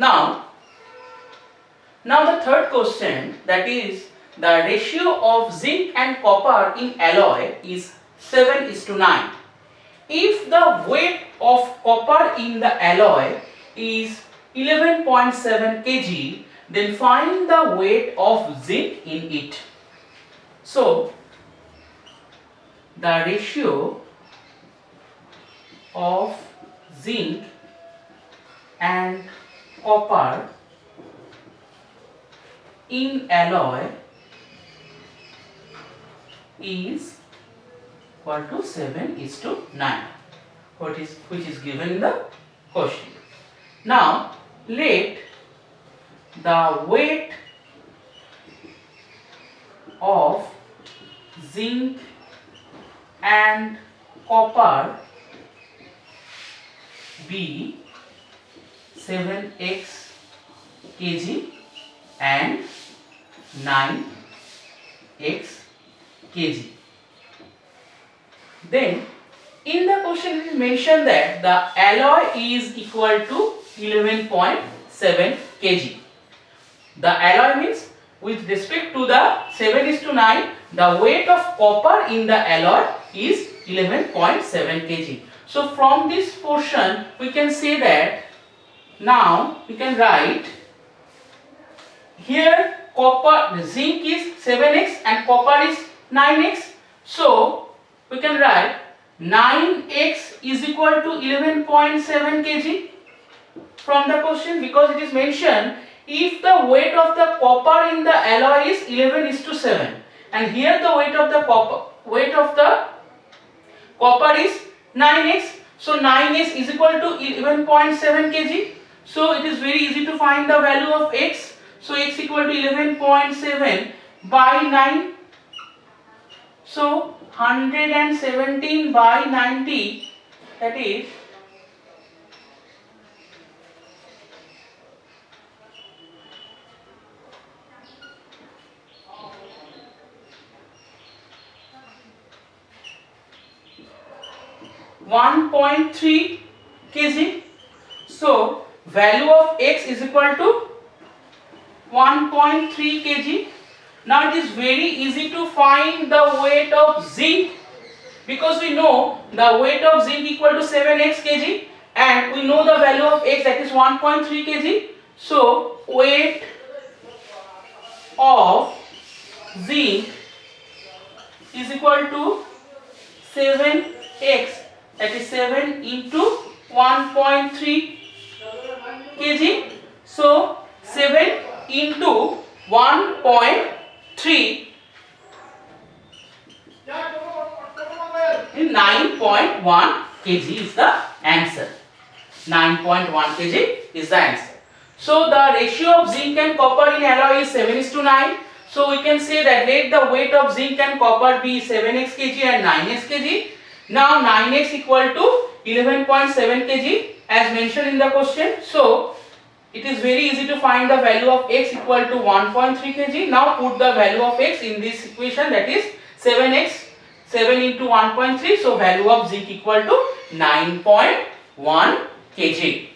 Now the third question, that is the ratio of zinc and copper in alloy is 7:9. If the weight of copper in the alloy is 11.7 kg, then find the weight of zinc in it. So the ratio of zinc and copper in alloy is equal to 7:9, which is given in the question. Now let the weight of zinc and copper be 7x kg and 9x kg. Then in the question it is mentioned that the alloy is equal to 11.7 kg. The alloy means with respect to the 7:9, the weight of copper in the alloy is 11.7 kg. So from this portion we can say that, now we can write here zinc is 7x and copper is 9x. So we can write 9x is equal to 11.7 kg from the question, because it is mentioned if the weight of the copper in the alloy is 11:7 and here the weight of the copper is 9x, so 9x is equal to 11.7 kg. So it is very easy to find the value of x. So x equal to 11.7 by 9. So 117 by 90, that is 1.3 kg. So value of x is equal to 1.3 kg. Now it is very easy to find the weight of zinc, because we know the weight of zinc equal to 7x kg and we know the value of x, that is 1.3 kg. So weight of zinc is equal to 7x, that is 7 into 1.3 kg. So 7 into 1.3 in 9.1 kg is the answer. 9.1 kg is the answer. So the ratio of zinc and copper in alloy is 7:9. So we can say that let the weight of zinc and copper be 7x kg and 9x kg. Now 9x equal to 11.7 kg as mentioned in the question. So it is very easy to find the value of x equal to 1.3 kg. Now put the value of x in this equation, that is 7x, 7 into 1.3. So value of zinc equal to 9.1 kg.